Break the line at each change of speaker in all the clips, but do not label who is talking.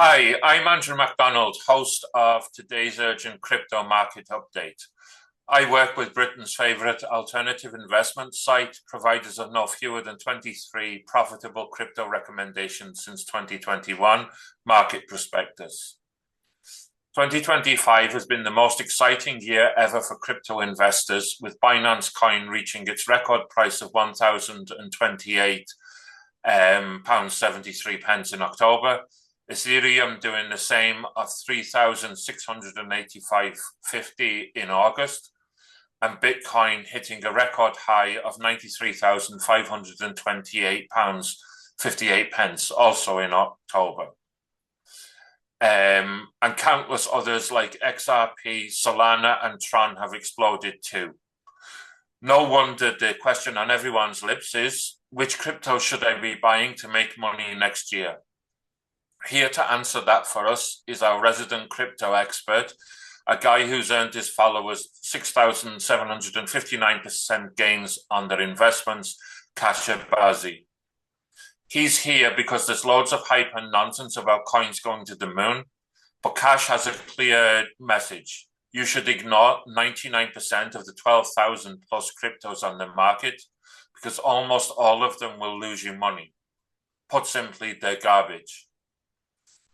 Hi, I'm Andrew MacDonald, host of today's Urgent Crypto Market Update. I work with Britain's favourite alternative investment site, providers of no fewer than 23 profitable crypto recommendations since 2021, Market Prospectus. 2025 has been the most exciting year ever for crypto investors, with Binance Coin reaching its record price of £1,028.73 in October, Ethereum doing the same of 3,685.50 in August, and Bitcoin hitting a record high of £93,528.58 also in October. And countless others like XRP, Solana, and Tron have exploded too. No wonder the question on everyone's lips is, which crypto should I be buying to make money next year? Here to answer that for us is our resident crypto expert, a guy who's earned his followers 6,759% gains on their investments, Kash. He's here because there's loads of hype and nonsense about coins going to the moon, but Kash has a clear message. You should ignore 99% of the 12,000 plus cryptos on the market because almost all of them will lose you money. Put simply, they're garbage.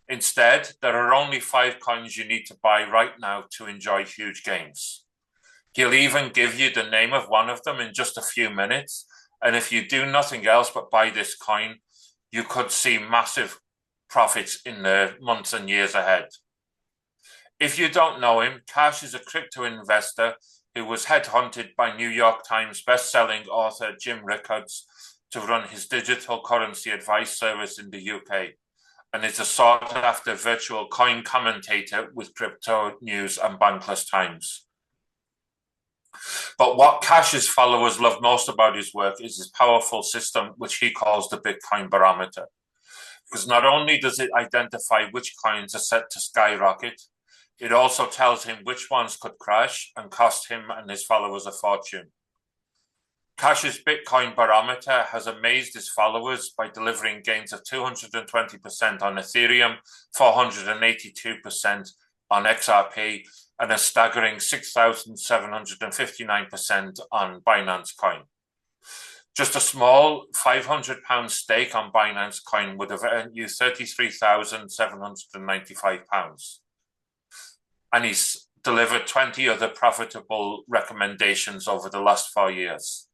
Instead, there are only 5 coins you need to buy right now to enjoy huge gains. He'll even give you the name of one of them in just a few minutes, and if you do nothing else but buy this coin, you could see massive profits in the months and years ahead. If you don't know him, Kash is a crypto investor who was headhunted by New York Times best-selling author Jim Rickards to run his digital currency advice service in the UK, and is a sought-after virtual coin commentator with crypto news and bankless times. But what Kash's followers love most about his work is his powerful system, which he calls the Bitcoin barometer. Because not only does it identify which coins are set to skyrocket, it also tells him which ones could crash and cost him and his followers a fortune. Kash's Bitcoin barometer has amazed his followers by delivering gains of 220% on Ethereum, 482% on XRP, and a staggering 6,759% on Binance Coin. Just a small £500 stake on Binance Coin would have earned you £33,795. And he's delivered 20 other profitable recommendations over the last 4 years.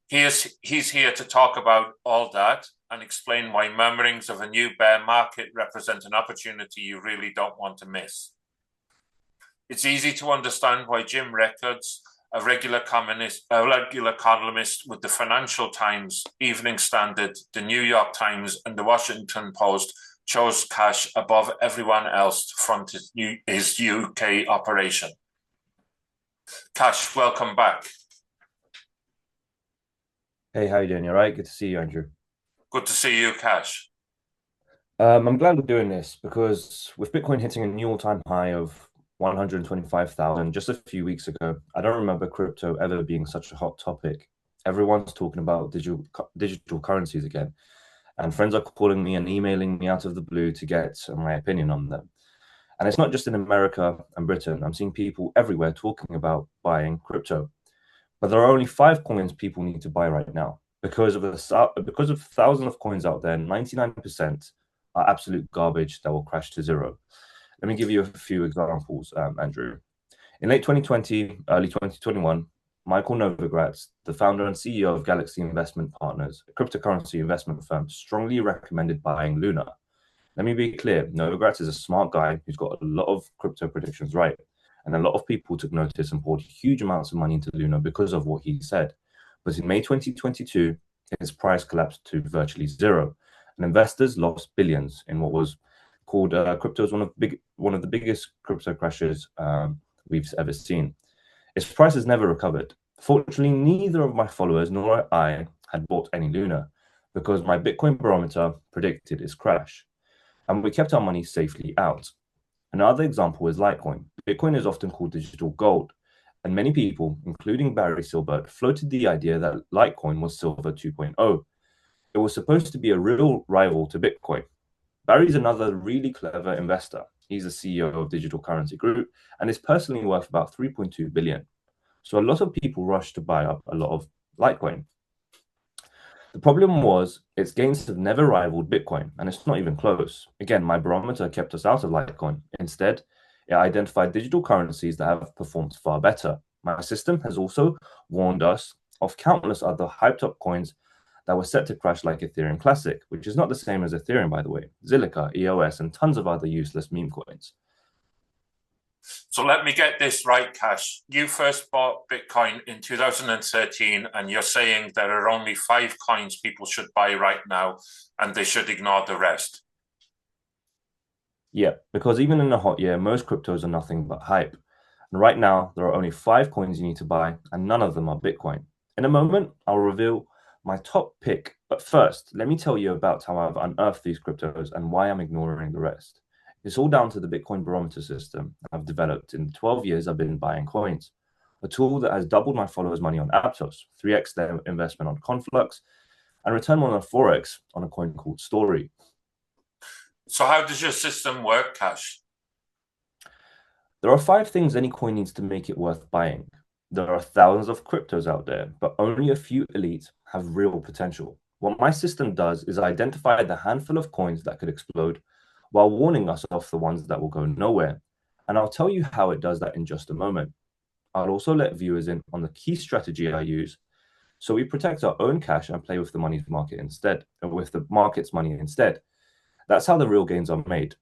He's here to talk about all that and explain why murmurings of a new bear market represent an opportunity you really don't want to miss. It's easy to understand why Jim Rickards, a regular columnist with the Financial Times, Evening Standard, the New York Times, and the Washington Post, chose Kash above everyone else to front his UK operation. Kash, welcome back.
Hey, how you doing? You all right? Good to see you, Andrew.
Good to see you, Kash.
I'm glad we're doing this because with Bitcoin hitting a new all-time high of 125,000 just a few weeks ago, I don't remember crypto ever being such a hot topic. Everyone's talking about digital currencies again, and friends are calling me and emailing me out of the blue to get my opinion on them. And it's not just in America and Britain. I'm seeing people everywhere talking about buying crypto. But there are only 5 coins people need to buy right now. Because of thousands of coins out there, 99% are absolute garbage that will crash to zero. Let me give you a few examples, Andrew. In late 2020, early 2021, Michael Novogratz, the founder and CEO of Galaxy Investment Partners, a cryptocurrency investment firm, strongly recommended buying Luna. Let me be clear, Novogratz is a smart guy who's got a lot of crypto predictions right. And a lot of people took notice and poured huge amounts of money into Luna because of what he said. But in May 2022, his price collapsed to virtually zero, and investors lost billions in what was called crypto as one of the biggest crypto crashes we've ever seen. Its price has never recovered. Fortunately, neither of my followers nor I had bought any Luna because my Bitcoin barometer predicted its crash, and we kept our money safely out. Another example is Litecoin. Bitcoin is often called digital gold, and many people, including Barry Silbert, floated the idea that Litecoin was Silver 2.0. It was supposed to be a real rival to Bitcoin. Barry's another really clever investor. He's the CEO of Digital Currency Group and is personally worth about 3.2 billion. So a lot of people rushed to buy up a lot of Litecoin. The problem was its gains have never rivaled Bitcoin, and it's not even close. Again, my barometer kept us out of Litecoin. Instead, it identified digital currencies that have performed far better. My system has also warned us of countless other hyped up coins that were set to crash like Ethereum Classic, which is not the same as Ethereum, by the way, Zilliqa, EOS, and tons of other useless meme coins.
So let me get this right, Kash. You first bought Bitcoin in 2013, and you're saying there are only 5 coins people should buy right now, and they should ignore the rest.
Yeah, because even in a hot year, most cryptos are nothing but hype. And right now, there are only 5 coins you need to buy, and none of them are Bitcoin. In a moment, I'll reveal my top pick. But first, let me tell you about how I've unearthed these cryptos and why I'm ignoring the rest. It's all down to the Bitcoin barometer system I've developed in the 12 years I've been buying coins. A tool that has doubled my followers' money on Aptos, 3x their investment on Conflux, and returned more than 4x on a coin called Story.
So how does your system work, Kash?
There are 5 things any coin needs to make it worth buying. There are thousands of cryptos out there, but only a few elites have real potential. What my system does is identify the handful of coins that could explode while warning us off the ones that will go nowhere. And I'll tell you how it does that in just a moment. I'll also let viewers in on the key strategy I use so we protect our own cash and play with the money's market instead, or with the market's money instead. That's how the real gains are made.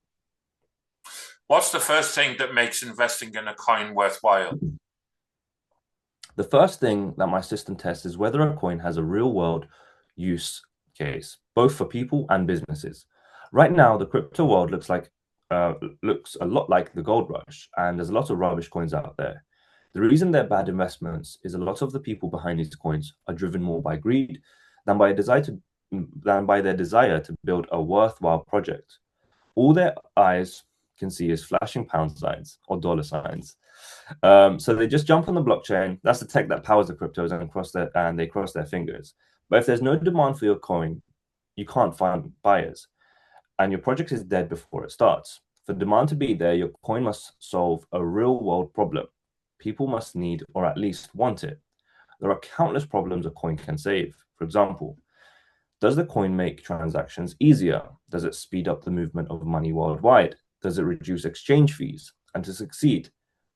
What's the first thing that makes investing in a coin worthwhile?
The first thing that my system tests is whether a coin has a real world use case, both for people and businesses. Right now, the crypto world looks a lot like the gold rush, and there's a lot of rubbish coins out there. The reason they're bad investments is a lot of the people behind these coins are driven more by greed than by their desire to build a worthwhile project. All their eyes can see is flashing pound signs or dollar signs. So they just jump on the blockchain. That's the tech that powers the cryptos, and they cross their fingers. But if there's no demand for your coin, you can't find buyers, and your project is dead before it starts. For demand to be there, your coin must solve a real world problem. People must need or at least want it. There are countless problems a coin can save. For example, does the coin make transactions easier? Does it speed up the movement of money worldwide? Does it reduce exchange fees? And to succeed,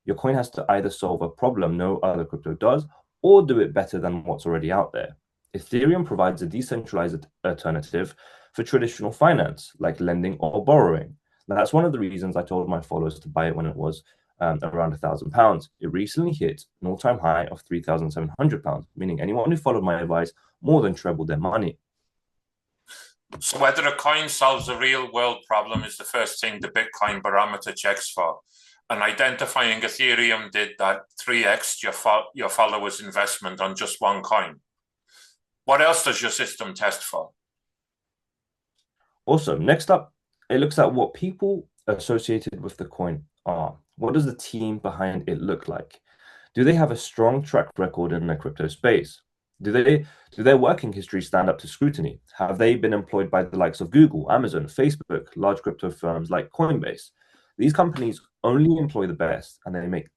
your coin has to either solve a problem no other crypto does or do it better than what's already out there. Ethereum provides a decentralized alternative for traditional finance, like lending or borrowing. Now, that's one of the reasons I told my followers to buy it when it was around £1,000. It recently hit an all-time high of £3,700, meaning anyone who followed my advice more than trebled their money.
So whether a coin solves a real world problem is the first thing the Bitcoin barometer checks for. And identifying Ethereum did that 3x your followers' investment on just one coin. What else does your system test for?
Also, next up, it looks at what people associated with the coin are. What does the team behind it look like? Do they have a strong track record in the crypto space? Do their working history stand up to scrutiny? Have they been employed by the likes of Google, Amazon, Facebook, large crypto firms like Coinbase? These companies only employ the best, and they make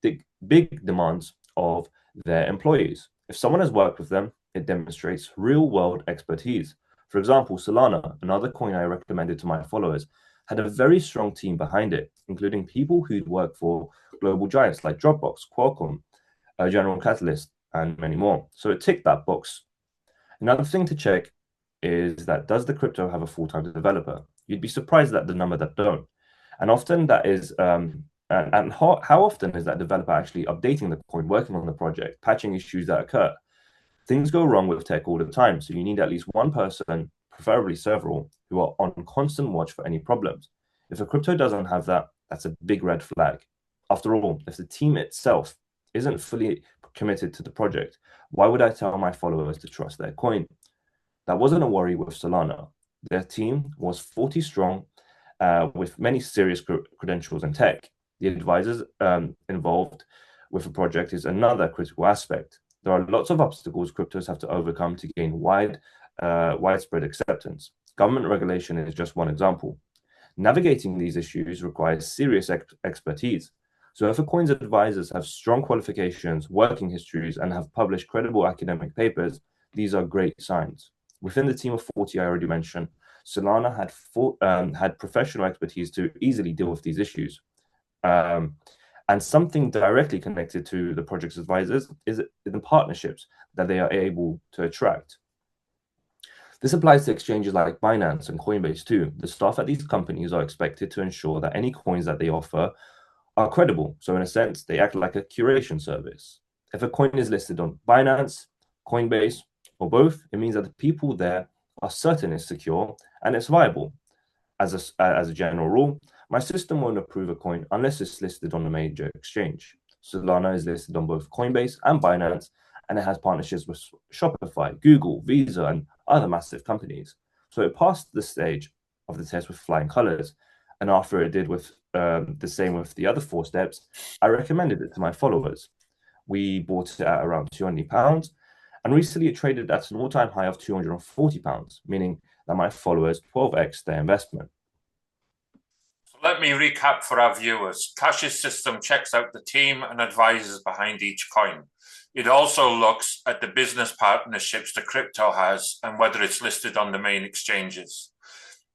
big demands of their employees. If someone has worked with them, it demonstrates real-world expertise. For example, Solana, another coin I recommended to my followers, had a very strong team behind it, including people who'd worked for global giants like Dropbox, Qualcomm, General Catalyst, and many more. So it ticked that box. Another thing to check is that does the crypto have a full-time developer? You'd be surprised at the number that don't. And often that is, and how often is that developer actually updating the coin, working on the project, patching issues that occur? Things go wrong with tech all the time, so you need at least one person, preferably several, who are on constant watch for any problems. If a crypto doesn't have that, that's a big red flag. After all, if the team itself isn't fully committed to the project, why would I tell my followers to trust their coin? That wasn't a worry with Solana. Their team was 40 strong, with many serious credentials in tech. The advisors involved with a project is another critical aspect. There are lots of obstacles cryptos have to overcome to gain widespread acceptance. Government regulation is just one example. Navigating these issues requires serious expertise. So if a coin's advisors have strong qualifications, working histories, and have published credible academic papers, these are great signs. Within the team of 40 I already mentioned, Solana had professional expertise to easily deal with these issues. And something directly connected to the project's advisors is the partnerships that they are able to attract. This applies to exchanges like Binance and Coinbase too. The staff at these companies are expected to ensure that any coins that they offer are credible. So in a sense, they act like a curation service. If a coin is listed on Binance, Coinbase, or both, it means that the people there are certain it's secure and it's viable. As a general rule, my system won't approve a coin unless it's listed on a major exchange. Solana is listed on both Coinbase and Binance, and it has partnerships with Shopify, Google, Visa, and other massive companies. So it passed the stage of the test with flying colors. And after it did with the same with the other 4 steps, I recommended it to my followers. We bought it at around £200, and recently it traded at an all-time high of £240, meaning that my followers 12x their investment.
So let me recap for our viewers. Kash's system checks out the team and advisors behind each coin. It also looks at the business partnerships the crypto has and whether it's listed on the main exchanges.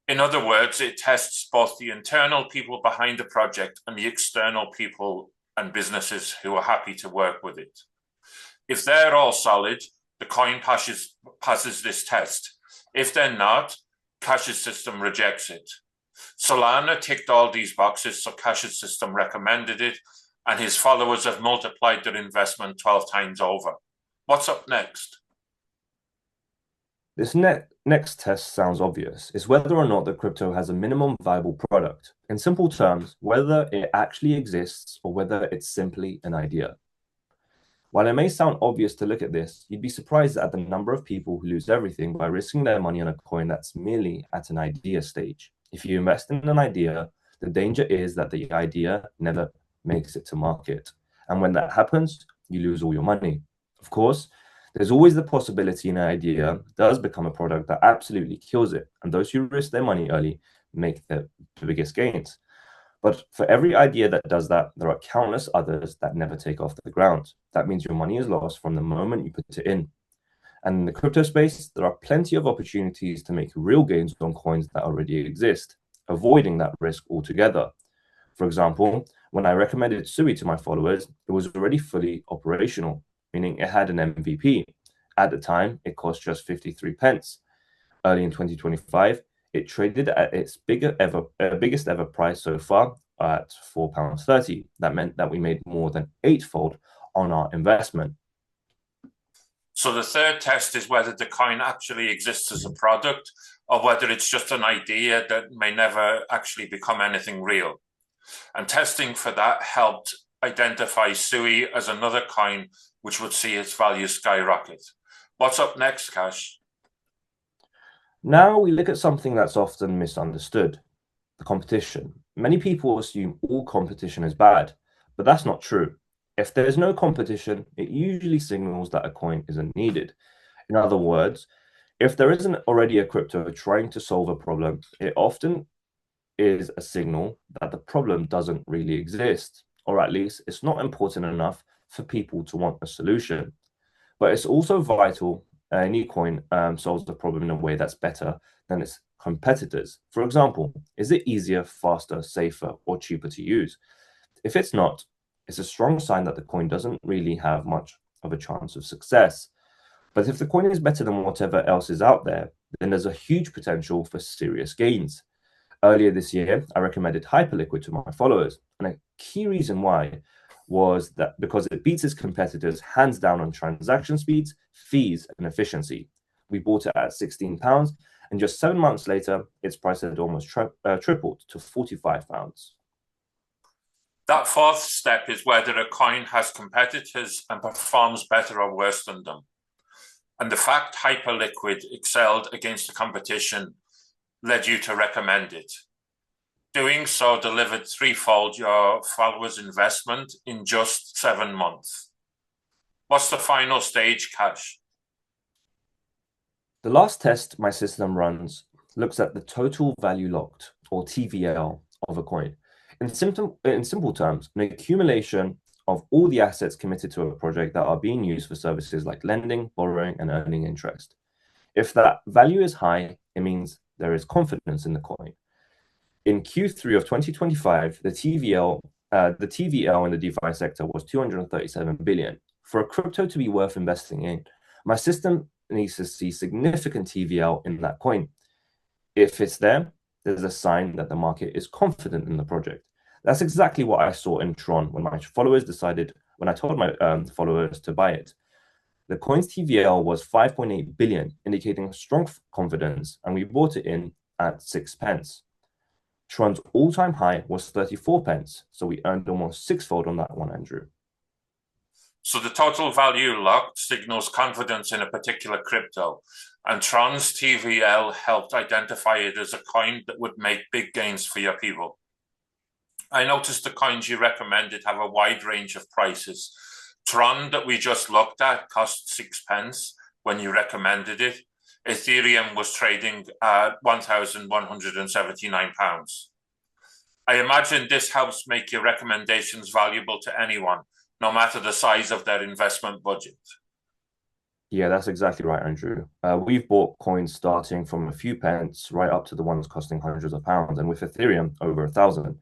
In other words, it tests both the internal people behind the project and the external people and businesses who are happy to work with it. If they're all solid, the coin passes this test. If they're not, Kash's system rejects it. Solana ticked all these boxes, so Kash's system recommended it, and his followers have multiplied their investment 12 times over. What's up next?
This next test sounds obvious. It's whether or not the crypto has a minimum viable product. In simple terms, whether it actually exists or whether it's simply an idea. While it may sound obvious to look at this, you'd be surprised at the number of people who lose everything by risking their money on a coin that's merely at an idea stage. If you invest in an idea, the danger is that the idea never makes it to market. And when that happens, you lose all your money. Of course, there's always the possibility an idea does become a product that absolutely kills it, and those who risk their money early make the biggest gains. But for every idea that does that, there are countless others that never take off the ground. That means your money is lost from the moment you put it in. And in the crypto space, there are plenty of opportunities to make real gains on coins that already exist, avoiding that risk altogether. For example, when I recommended Sui to my followers, it was already fully operational, meaning it had an MVP. At the time, it cost just 53 pence. Early in 2025, it traded at its biggest ever price so far at £4.30. That meant that we made more than 8-fold on our investment.
So the third test is whether the coin actually exists as a product or whether it's just an idea that may never actually become anything real. And testing for that helped identify Sui as another coin which would see its value skyrocket. What's up next, Kash?
Now we look at something that's often misunderstood, the competition. Many people assume all competition is bad, but that's not true. If there's no competition, it usually signals that a coin isn't needed. In other words, if there isn't already a crypto trying to solve a problem, it often is a signal that the problem doesn't really exist, or at least it's not important enough for people to want a solution. But it's also vital any coin solves the problem in a way that's better than its competitors. For example, is it easier, faster, safer, or cheaper to use? If it's not, it's a strong sign that the coin doesn't really have much of a chance of success. But if the coin is better than whatever else is out there, then there's a huge potential for serious gains. Earlier this year, I recommended Hyperliquid to my followers, and a key reason why was that because it beats its competitors hands down on transaction speeds, fees, and efficiency. We bought it at £16, and just 7 months later, its price had almost tripled to £45.
That fourth step is whether a coin has competitors and performs better or worse than them. And the fact Hyperliquid excelled against the competition led you to recommend it. Doing so delivered 3-fold your followers' investment in just 7 months. What's the final stage, Kash?
The last test my system runs looks at the total value locked, or TVL, of a coin. In simple terms, an accumulation of all the assets committed to a project that are being used for services like lending, borrowing, and earning interest. If that value is high, it means there is confidence in the coin. In Q3 of 2025, the TVL in the DeFi sector was 237 billion. For a crypto to be worth investing in, my system needs to see significant TVL in that coin. If it's there, there's a sign that the market is confident in the project. That's exactly what I saw in Tron when I told my followers to buy it. The coin's TVL was 5.8 billion, indicating strong confidence, and we bought it in at 6 pence. Tron's all-time high was 34 pence, so we earned almost sixfold on that one, Andrew.
So the total value locked signals confidence in a particular crypto, and Tron's TVL helped identify it as a coin that would make big gains for your people. I noticed the coins you recommended have a wide range of prices. Tron that we just looked at cost 6 pence when you recommended it. Ethereum was trading at £1,179. I imagine this helps make your recommendations valuable to anyone, no matter the size of their investment budget.
Yeah, that's exactly right, Andrew. We've bought coins starting from a few pence right up to the ones costing hundreds of pounds, and with Ethereum over 1,000.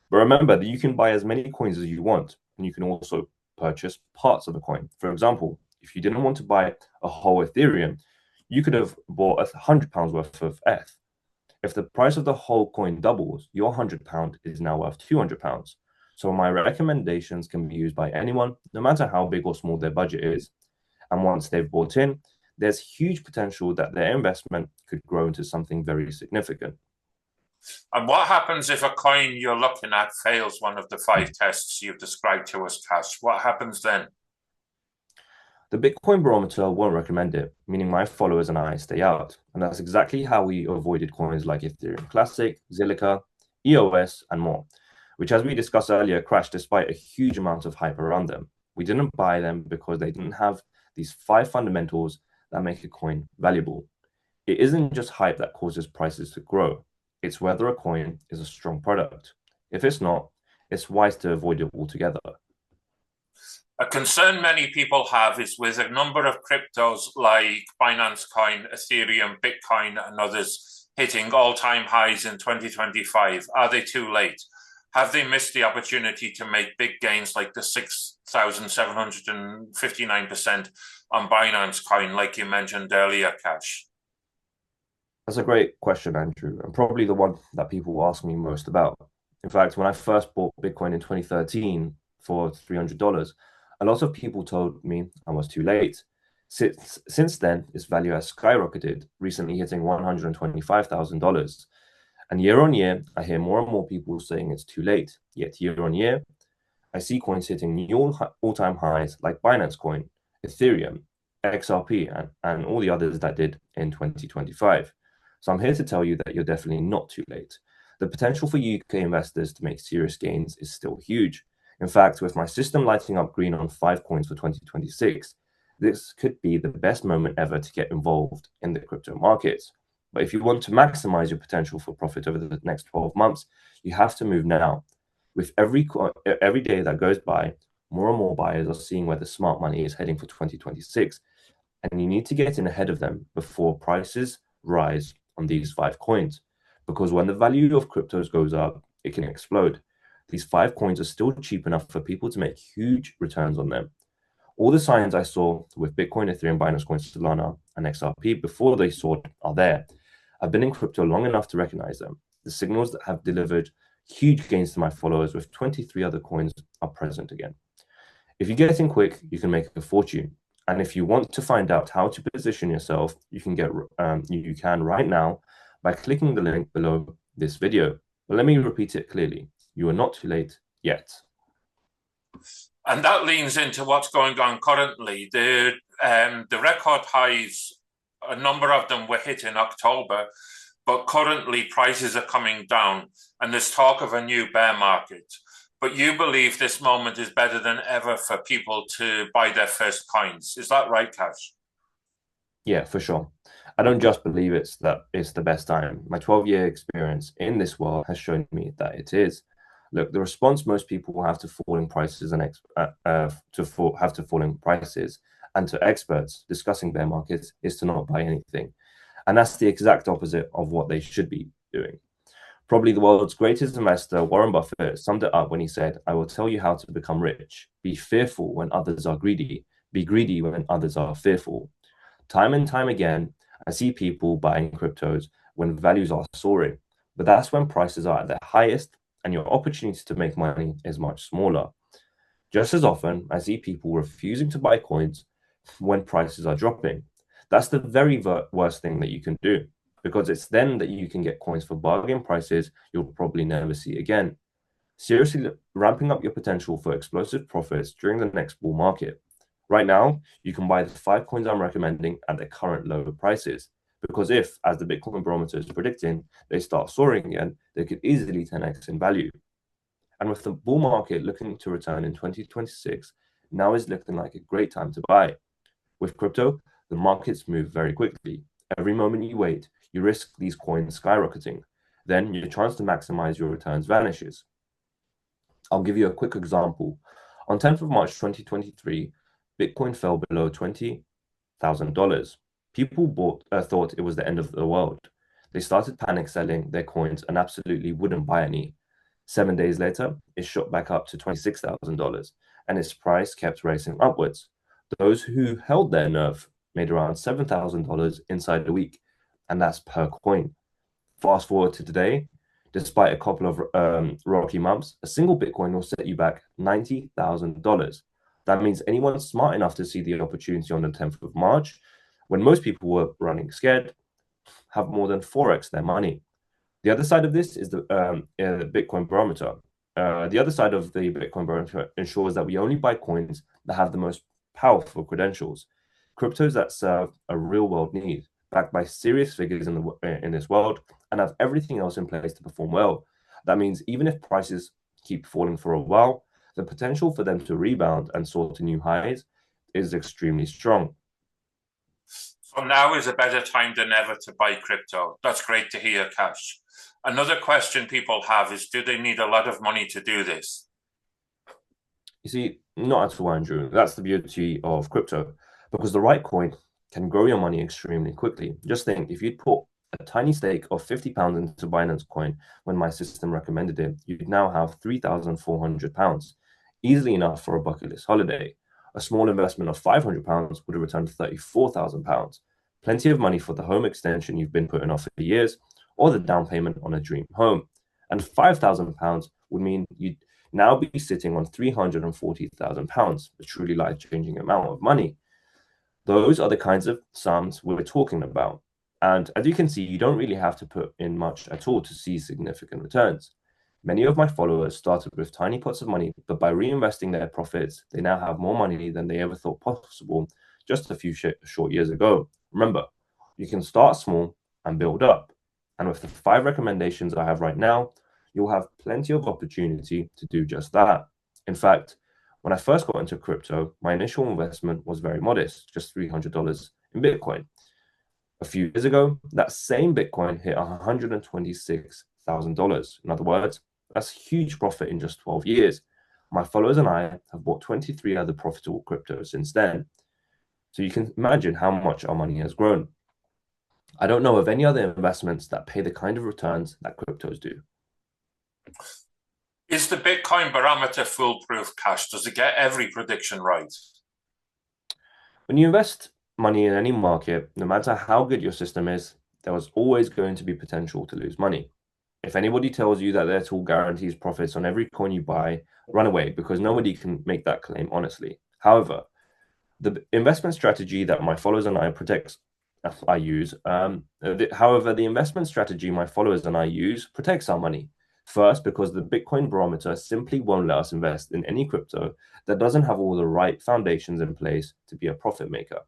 But remember that you can buy as many coins as you want, and you can also purchase parts of the coin. For example, if you didn't want to buy a whole Ethereum, you could have bought £100 worth of ETH. If the price of the whole coin doubles, your £100 is now worth £200. So my recommendations can be used by anyone, no matter how big or small their budget is. And once they've bought in, there's huge potential that their investment could grow into something very significant.
And what happens if a coin you're looking at fails one of the 5 tests you've described to us, Kash? What happens then?
The Bitcoin barometer won't recommend it, meaning my followers and I stay out. And that's exactly how we avoided coins like Ethereum Classic, Zilliqa, EOS, and more, which, as we discussed earlier, crashed despite a huge amount of hype around them. We didn't buy them because they didn't have these 5 fundamentals that make a coin valuable. It isn't just hype that causes prices to grow. It's whether a coin is a strong product. If it's not, it's wise to avoid it altogether.
A concern many people have is with a number of cryptos like Binance Coin, Ethereum, Bitcoin, and others hitting all-time highs in 2025. Are they too late? Have they missed the opportunity to make big gains like the 6,759% on Binance Coin, like you mentioned earlier, Kash?
That's a great question, Andrew, and probably the one that people ask me most about. In fact, when I first bought Bitcoin in 2013 for $300, a lot of people told me I was too late. Since then, its value has skyrocketed, recently hitting $125,000. And year on year, I hear more and more people saying it's too late. Yet year on year, I see coins hitting new all-time highs like Binance Coin, Ethereum, XRP, and all the others that did in 2025. So I'm here to tell you that you're definitely not too late. The potential for UK investors to make serious gains is still huge. In fact, with my system lighting up green on 5 coins for 2026, this could be the best moment ever to get involved in the crypto markets. But if you want to maximize your potential for profit over the next 12 months, you have to move now. With every day that goes by, more and more buyers are seeing where the smart money is heading for 2026, and you need to get in ahead of them before prices rise on these 5 coins. Because when the value of cryptos goes up, it can explode. These 5 coins are still cheap enough for people to make huge returns on them. All the signs I saw with Bitcoin, Ethereum, Binance Coin, Solana, and XRP before they soared are there. I've been in crypto long enough to recognize them. The signals that have delivered huge gains to my followers with 23 other coins are present again. If you get in quick, you can make a fortune. And if you want to find out how to position yourself, you can right now by clicking the link below this video. But let me repeat it clearly. You are not too late yet.
And that leans into what's going on currently. The record highs, a number of them were hit in October, but currently prices are coming down and there's talk of a new bear market. But you believe this moment is better than ever for people to buy their first coins. Is that right, Kash?
Yeah, for sure. I don't just believe it's the best time. My 12-year experience in this world has shown me that it is. Look, the response most people have to falling prices and have to falling prices and to experts discussing bear markets is to not buy anything. And that's the exact opposite of what they should be doing. Probably the world's greatest investor, Warren Buffett, summed it up when he said, I will tell you how to become rich. Be fearful when others are greedy. Be greedy when others are fearful. Time and time again, I see people buying cryptos when values are soaring, but that's when prices are at their highest and your opportunity to make money is much smaller. Just as often, I see people refusing to buy coins when prices are dropping. That's the very worst thing that you can do because it's then that you can get coins for bargain prices you'll probably never see again. Seriously, ramping up your potential for explosive profits during the next bull market. Right now, you can buy the 5 coins I'm recommending at their current lower prices. Because if, as the Bitcoin barometer is predicting, they start soaring again, they could easily 10x in value. And with the bull market looking to return in 2026, now is looking like a great time to buy. With crypto, the markets move very quickly. Every moment you wait, you risk these coins skyrocketing. Then your chance to maximize your returns vanishes. I'll give you a quick example. On 10th of March 2023, Bitcoin fell below $20,000. People thought it was the end of the world. They started panic selling their coins and absolutely wouldn't buy any. 7 days later, it shot back up to $26,000 and its price kept racing upwards. Those who held their nerve made around $7,000 inside a week, and that's per coin. Fast forward to today, despite a couple of rocky months, a single Bitcoin will set you back $90,000. That means anyone smart enough to see the opportunity on the 10th of March, when most people were running scared, have more than 4x their money. The other side of this is the Bitcoin barometer. The other side of the Bitcoin barometer ensures that we only buy coins that have the most powerful credentials, cryptos that serve a real world need, backed by serious figures in this world, and have everything else in place to perform well. That means even if prices keep falling for a while, the potential for them to rebound and soar to new highs is extremely strong.
So now is a better time than ever to buy crypto. That's great to hear, Kash. Another question people have is, do they need a lot of money to do this?
You see, not at all, Andrew. That's the beauty of crypto, because the right coin can grow your money extremely quickly. Just think, if you'd put a tiny stake of £50 into Binance Coin when my system recommended it, you'd now have £3,400, easily enough for a bucket list holiday. A small investment of £500 would have returned £34,000. Plenty of money for the home extension you've been putting off for years, or the down payment on a dream home. And £5,000 would mean you'd now be sitting on £340,000, a truly life-changing amount of money. Those are the kinds of sums we're talking about. And as you can see, you don't really have to put in much at all to see significant returns. Many of my followers started with tiny pots of money, but by reinvesting their profits, they now have more money than they ever thought possible just a few short years ago. Remember, you can start small and build up. And with the 5 recommendations I have right now, you'll have plenty of opportunity to do just that. In fact, when I first got into crypto, my initial investment was very modest, just $300 in Bitcoin. A few years ago, that same Bitcoin hit $126,000. In other words, that's a huge profit in just 12 years. My followers and I have bought 23 other profitable cryptos since then. So you can imagine how much our money has grown. I don't know of any other investments that pay the kind of returns that cryptos do.
Is the Bitcoin barometer foolproof, Kash? Does it get every prediction right?
When you invest money in any market, no matter how good your system is, there was always going to be potential to lose money. If anybody tells you that their tool guarantees profits on every coin you buy, run away, because nobody can make that claim honestly. However, the investment strategy that my followers and I use, however, the investment strategy my followers and I use protects our money. First, because the Bitcoin barometer simply won't let us invest in any crypto that doesn't have all the right foundations in place to be a profit maker.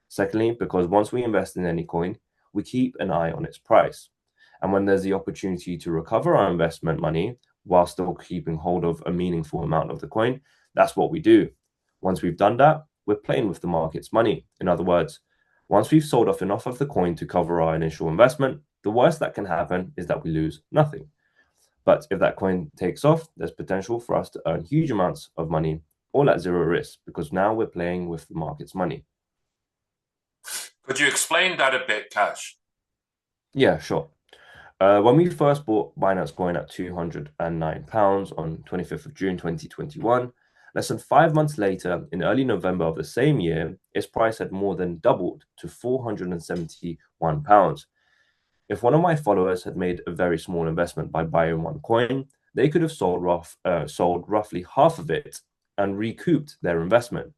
Secondly, because once we invest in any coin, we keep an eye on its price. And when there's the opportunity to recover our investment money while still keeping hold of a meaningful amount of the coin, that's what we do. Once we've done that, we're playing with the market's money. In other words, Once we've sold off enough of the coin to cover our initial investment, the worst that can happen is that we lose nothing. But if that coin takes off, there's potential for us to earn huge amounts of money, all at zero risk, because now we're playing with the market's money.
Could you explain that a bit, Kash?
Yeah, sure. When we first bought Binance Coin at £209 on 25th of June 2021, less than 5 months later, in early November of the same year, its price had more than doubled to £471. If one of my followers had made a very small investment by buying one coin, they could have sold roughly half of it and recouped their investment.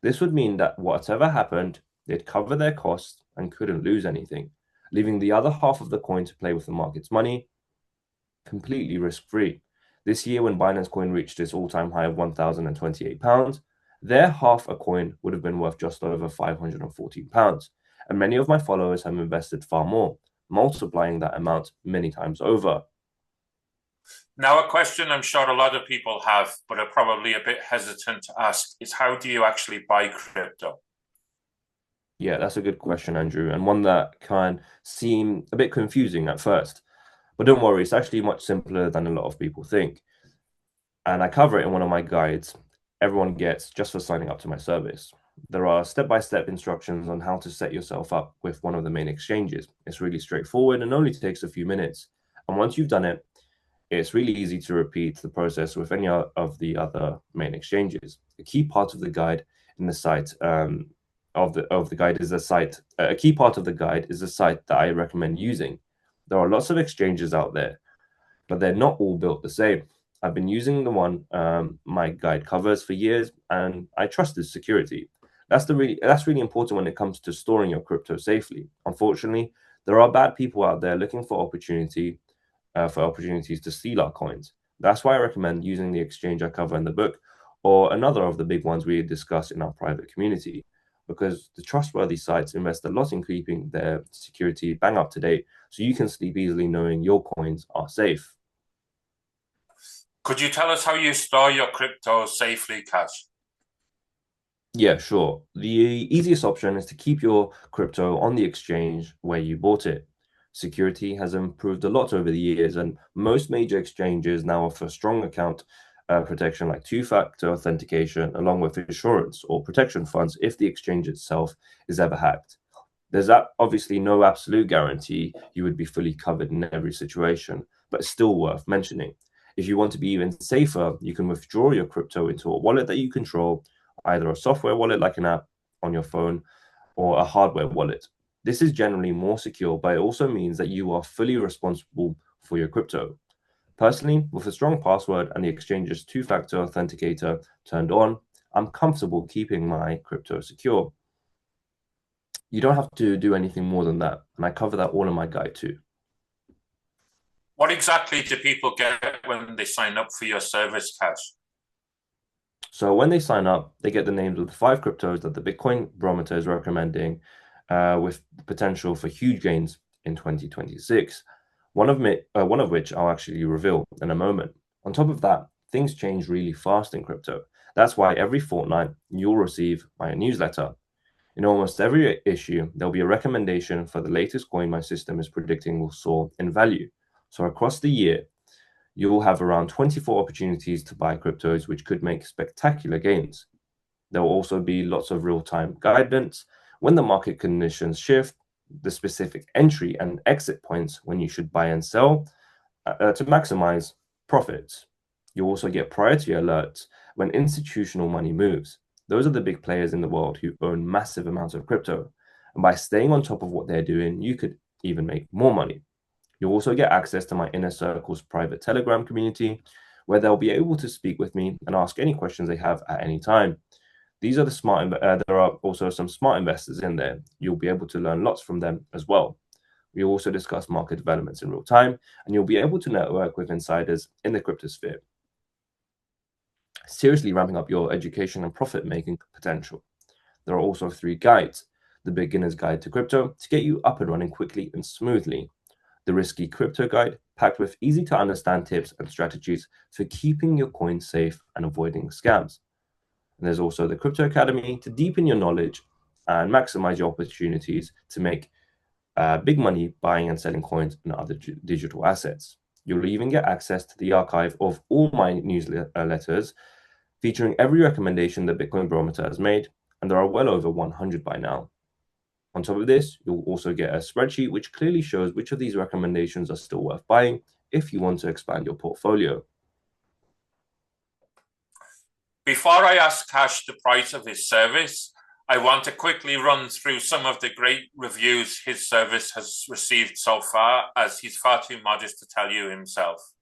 This would mean that whatever happened, they'd cover their costs and couldn't lose anything, leaving the other half of the coin to play with the market's money completely risk-free. This year, when Binance Coin reached its all-time high of £1,028, their half a coin would have been worth just over £514. And many of my followers have invested far more, multiplying that amount many times over.
Now, a question I'm sure a lot of people have, but are probably a bit hesitant to ask, is how do you actually buy crypto?
Yeah, that's a good question, Andrew, and one that can seem a bit confusing at first. But don't worry, it's actually much simpler than a lot of people think. And I cover it in one of my guides everyone gets just for signing up to my service. There are step-by-step instructions on how to set yourself up with one of the main exchanges. It's really straightforward and only takes a few minutes. And once you've done it, it's really easy to repeat the process with any of the other main exchanges. A key part of the guide in the site of the guide is a key part of the guide is the site that I recommend using. There are lots of exchanges out there, but they're not all built the same. I've been using the one my guide covers for years, and I trust its security. That's really important when it comes to storing your crypto safely. Unfortunately, there are bad people out there looking for opportunities to steal our coins. That's why I recommend using the exchange I cover in the book, or another of the big ones we discuss in our private community, because the trustworthy sites invest a lot in keeping their security bang up to date, so you can sleep easily knowing your coins are safe.
Could you tell us how you store your crypto safely, Kash?
Yeah, sure. The easiest option is to keep your crypto on the exchange where you bought it. Security has improved a lot over the years, and most major exchanges now offer strong account protection like two-factor authentication, along with insurance or protection funds if the exchange itself is ever hacked. There's obviously no absolute guarantee you would be fully covered in every situation, but it's still worth mentioning. If you want to be even safer, you can withdraw your crypto into a wallet that you control, either a software wallet like an app on your phone or a hardware wallet. This is generally more secure, but it also means that you are fully responsible for your crypto. Personally, with a strong password and the exchange's two-factor authenticator turned on, I'm comfortable keeping my crypto secure. You don't have to do anything more than that, and I cover that all in my guide too.
What exactly do people get when they sign up for your service, Kash?
So when they sign up, they get the names of the 5 cryptos that the Bitcoin barometer is recommending, with the potential for huge gains in 2026. One of which I'll actually reveal in a moment. On top of that, things change really fast in crypto. That's why every fortnight you'll receive my newsletter. In almost every issue, there'll be a recommendation for the latest coin my system is predicting will soar in value. So across the year, you will have around 24 opportunities to buy cryptos, which could make spectacular gains. There will also be lots of real-time guidance when the market conditions shift, the specific entry and exit points when you should buy and sell to maximize profits. You also get priority alerts when institutional money moves. Those are the big players in the world who own massive amounts of crypto. And by staying on top of what they're doing, you could even make more money. You'll also get access to my Inner Circle's private Telegram community, where they'll be able to speak with me and ask any questions they have at any time. These are there are also some smart investors in there. You'll be able to learn lots from them as well. We also discuss market developments in real time, and you'll be able to network with insiders in the cryptosphere, seriously ramping up your education and profit-making potential. There are also 3 guides: the Beginner's Guide to Crypto, to get you up and running quickly and smoothly; the Risky Crypto Guide, packed with easy-to-understand tips and strategies for keeping your coins safe and avoiding scams. And there's also the Crypto Academy to deepen your knowledge and maximize your opportunities to make big money buying and selling coins and other digital assets. You'll even get access to the archive of all my newsletters featuring every recommendation that Bitcoin Barometer has made, and there are well over 100 by now. On top of this, you'll also get a spreadsheet which clearly shows which of these recommendations are still worth buying if you want to expand your portfolio.
Before I ask Kash the price of his service, I want to quickly run through some of the great reviews his service has received so far, as he's far too modest to tell you himself.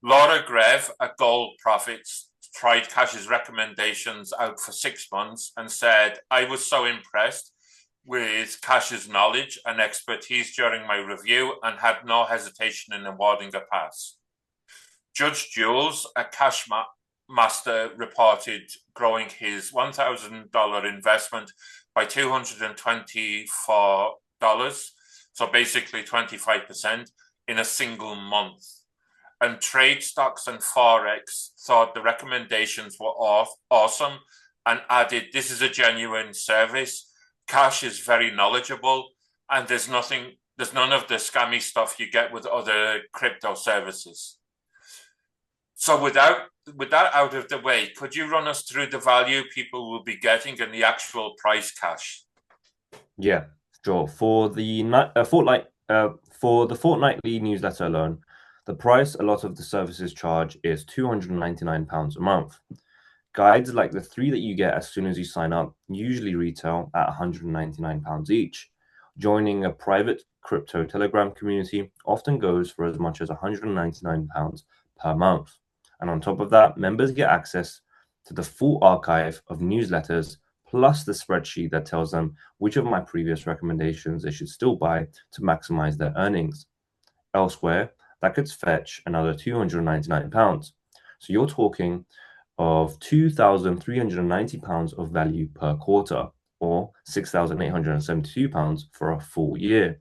Laura Grev at Gold Profits tried Kash's recommendations out for 6 months and said, I was so impressed with Kash's knowledge and expertise during my review and had no hesitation in awarding a pass. Judge Jules at Cash Master reported growing his $1,000 investment by $224, so basically 25%, in a single month. And Trade Stocks and Forex thought the recommendations were awesome and added, this is a genuine service. Kash is very knowledgeable, and there's none of the scammy stuff you get with other crypto services. So with that out of the way, could you run us through the value people will be getting and the actual price, Kash?
Yeah, sure. For the fortnightly newsletter alone, the price a lot of the services charge is £299 a month. Guides like the 3 that you get as soon as you sign up usually retail at £199 each. Joining a private crypto Telegram community often goes for as much as £199 per month. And on top of that, members get access to the full archive of newsletters, plus the spreadsheet that tells them which of my previous recommendations they should still buy to maximize their earnings. Elsewhere, that could fetch another £299. So you're talking of £2,390 of value per quarter, or £6,872 for a full year.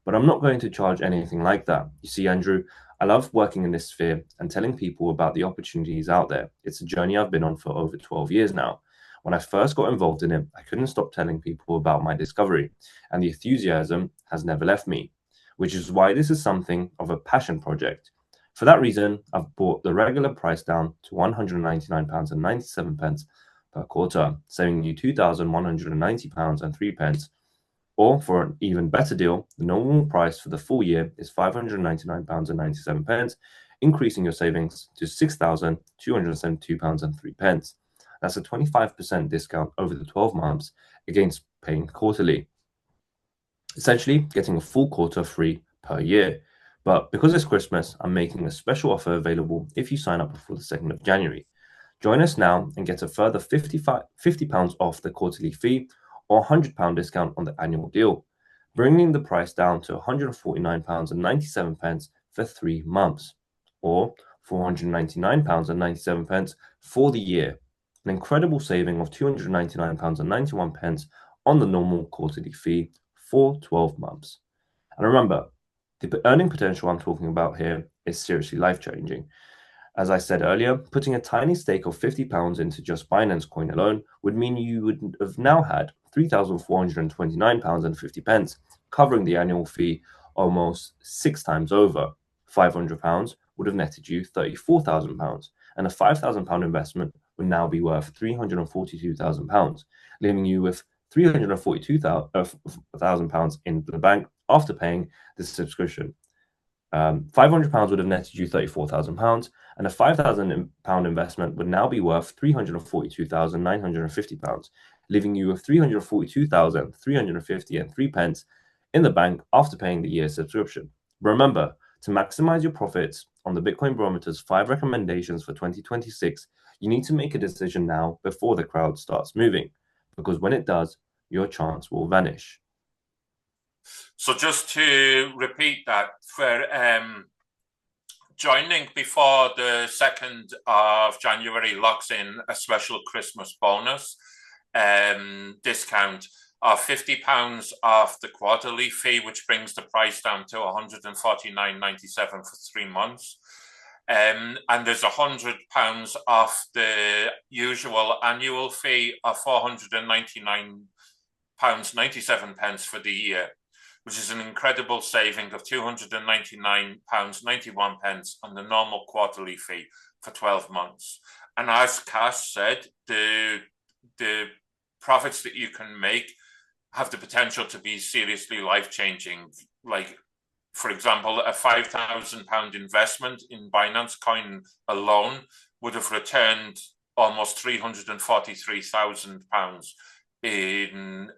But I'm not going to charge anything like that. You see, Andrew, I love working in this sphere and telling people about the opportunities out there. It's a journey I've been on for over 12 years now. When I first got involved in it, I couldn't stop telling people about my discovery, and the enthusiasm has never left me, which is why this is something of a passion project. For that reason, I've brought the regular price down to £199.97 per quarter, saving you £2,190.03. Or for an even better deal, the normal price for the full year is £599.97, increasing your savings to £6,272.03. That's a 25% discount over the 12 months against paying quarterly. Essentially, getting a full quarter free per year. But because it's Christmas, I'm making a special offer available if you sign up before the 2nd of January. Join us now and get a further £50 off the quarterly fee or £100 discount on the annual deal, bringing the price down to £149.97 for 3 months, or £499.97 for the year. An incredible saving of £299.91 on the normal quarterly fee for 12 months. And remember, the earning potential I'm talking about here is seriously life-changing. As I said earlier, putting a tiny stake of £50 into just Binance Coin alone would mean you would have now had £3,429.50, covering the annual fee almost 6 times over. £500 would have netted you £34,000, and a £5,000 investment would now be worth £342,000, leaving you with £342,000 in the bank after paying this subscription. £500 would have netted you £34,000, and a £5,000 investment would now be worth £342,950, leaving you with £342,350.03 in the bank after paying the year's subscription. Remember, to maximize your profits on the Bitcoin Barometer's 5 recommendations for 2026, you need to make a decision now before the crowd starts moving, because when it does, your chance will vanish.
So just to repeat that, for joining before the 2nd of January locks in a special Christmas bonus discount of £50 off the quarterly fee, which brings the price down to £149.97 for 3 months. And there's £100 off the usual annual fee of £499 £299.97 for the year, which is an incredible saving of £299.91 on the normal quarterly fee for 12 months. And as Kash said, the profits that you can make have the potential to be seriously life-changing. Like, for example, a £5,000 investment in Binance Coin alone would have returned almost £343,000 in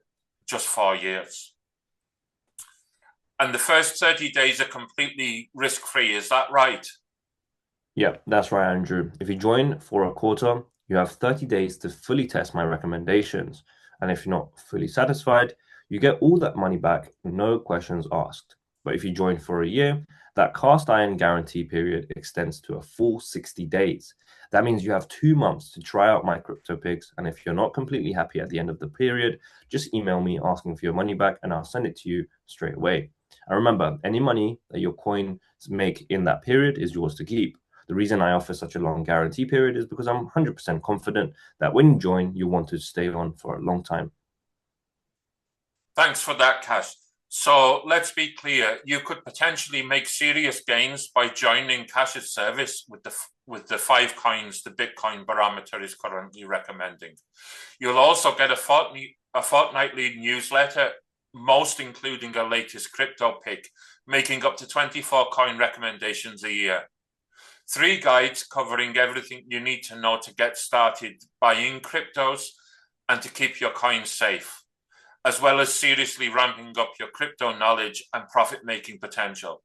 just 4 years. And the first 30 days are completely risk-free. Is that right?
Yeah, that's right, Andrew. If you join for a quarter, you have 30 days to fully test my recommendations. And if you're not fully satisfied, you get all that money back, no questions asked. But if you join for a year, that cast iron guarantee period extends to a full 60 days. That means you have 2 months to try out my crypto picks. And if you're not completely happy at the end of the period, just email me asking for your money back and I'll send it to you straight away. And remember, any money that your coins make in that period is yours to keep. The reason I offer such a long guarantee period is because I'm 100% confident that when you join, you want to stay on for a long time.
Thanks for that, Kash. So let's be clear, you could potentially make serious gains by joining Kash's service with the 5 coins the Bitcoin barometer is currently recommending. You'll also get a fortnightly newsletter, most including a latest crypto pick, making up to 24 coin recommendations a year. 3 guides covering everything you need to know to get started buying cryptos and to keep your coins safe, as well as seriously ramping up your crypto knowledge and profit-making potential.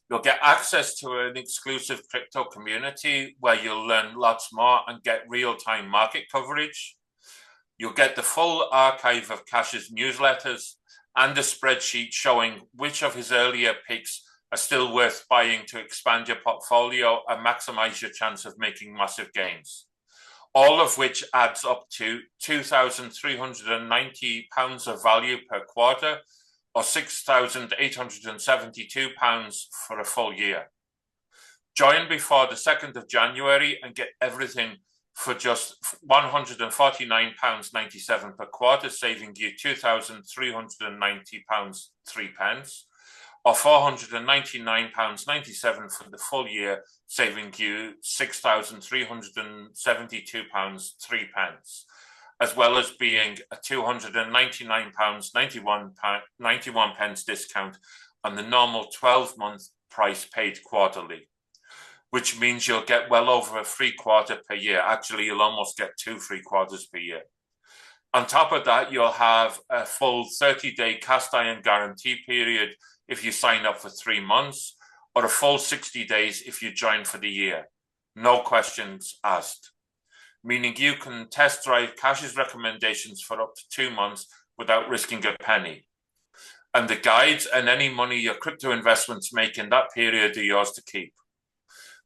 You'll get access to an exclusive crypto community where you'll learn lots more and get real-time market coverage. You'll get the full archive of Kash's newsletters and a spreadsheet showing which of his earlier picks are still worth buying to expand your portfolio and maximize your chance of making massive gains. All of which adds up to £2,390 of value per quarter, or £6,872 for a full year. Join before the 2nd of January and get everything for just £149.97 per quarter, saving you £2,390 3 pence. Or £499.97 for the full year, saving you £6,372 3 pence, as well as being a £299.91 discount on the normal 12-month price paid quarterly, which means you'll get well over a free quarter per year. Actually, you'll almost get 2 free quarters per year. On top of that, you'll have a full 30-day cast iron guarantee period if you sign up for 3 months, or a full 60 days if you join for the year. No questions asked. Meaning you can test drive Kash's recommendations for up to 2 months without risking a penny. And the guides and any money your crypto investments make in that period are yours to keep.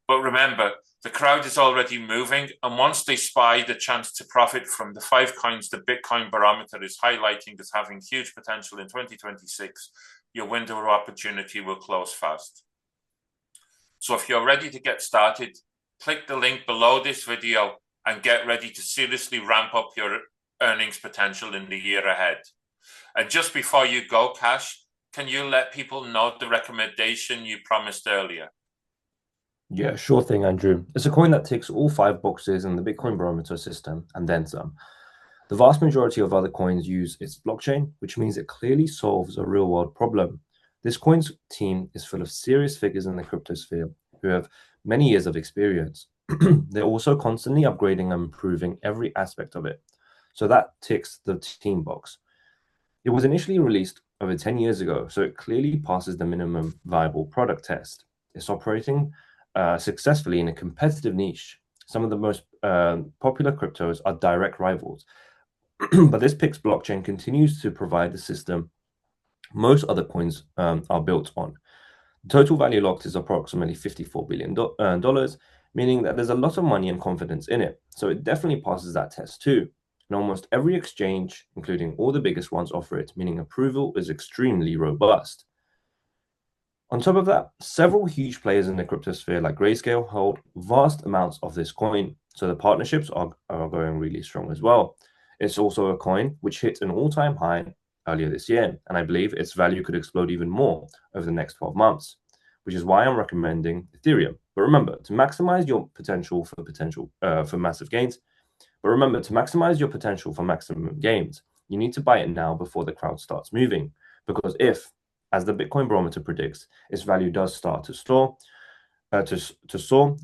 But remember, the crowd is already moving, and once they spy the chance to profit from the 5 coins the Bitcoin barometer is highlighting as having huge potential in 2026, your window of opportunity will close fast. So if you're ready to get started, click the link below this video and get ready to seriously ramp up your earnings potential in the year ahead. And just before you go, Kash, can you let people know the recommendation you promised earlier?
Yeah, sure thing, Andrew. It's a coin that ticks all 5 boxes in the Bitcoin barometer system and then some. The vast majority of other coins use its blockchain, which means it clearly solves a real-world problem. This coin's team is full of serious figures in the crypto sphere who have many years of experience. They're also constantly upgrading and improving every aspect of it. So that ticks the team box. It was initially released over 10 years ago, so it clearly passes the minimum viable product test. It's operating successfully in a competitive niche. Some of the most popular cryptos are direct rivals. But this PIX blockchain continues to provide the system most other coins are built on. The total value locked is approximately $54 billion, meaning that there's a lot of money and confidence in it. So it definitely passes that test too. And almost every exchange, including all the biggest ones, offer it, meaning approval is extremely robust. On top of that, several huge players in the cryptosphere like Grayscale hold vast amounts of this coin, so the partnerships are going really strong as well. It's also a coin which hit an all-time high earlier this year, and I believe its value could explode even more over the next 12 months, which is why I'm recommending Ethereum. But remember, to maximize your potential for massive gains, you need to buy it now before the crowd starts moving. Because if, as the Bitcoin barometer predicts, its value does start to soar,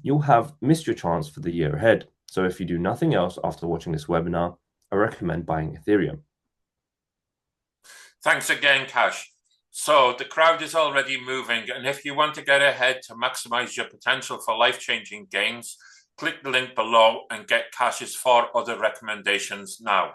you'll have missed your chance for the year ahead. So if you do nothing else after watching this webinar, I recommend buying Ethereum.
Thanks again, Kash. So the crowd is already moving, and if you want to get ahead to maximize your potential for life-changing gains, click the link below and get Kash's 4 other recommendations now.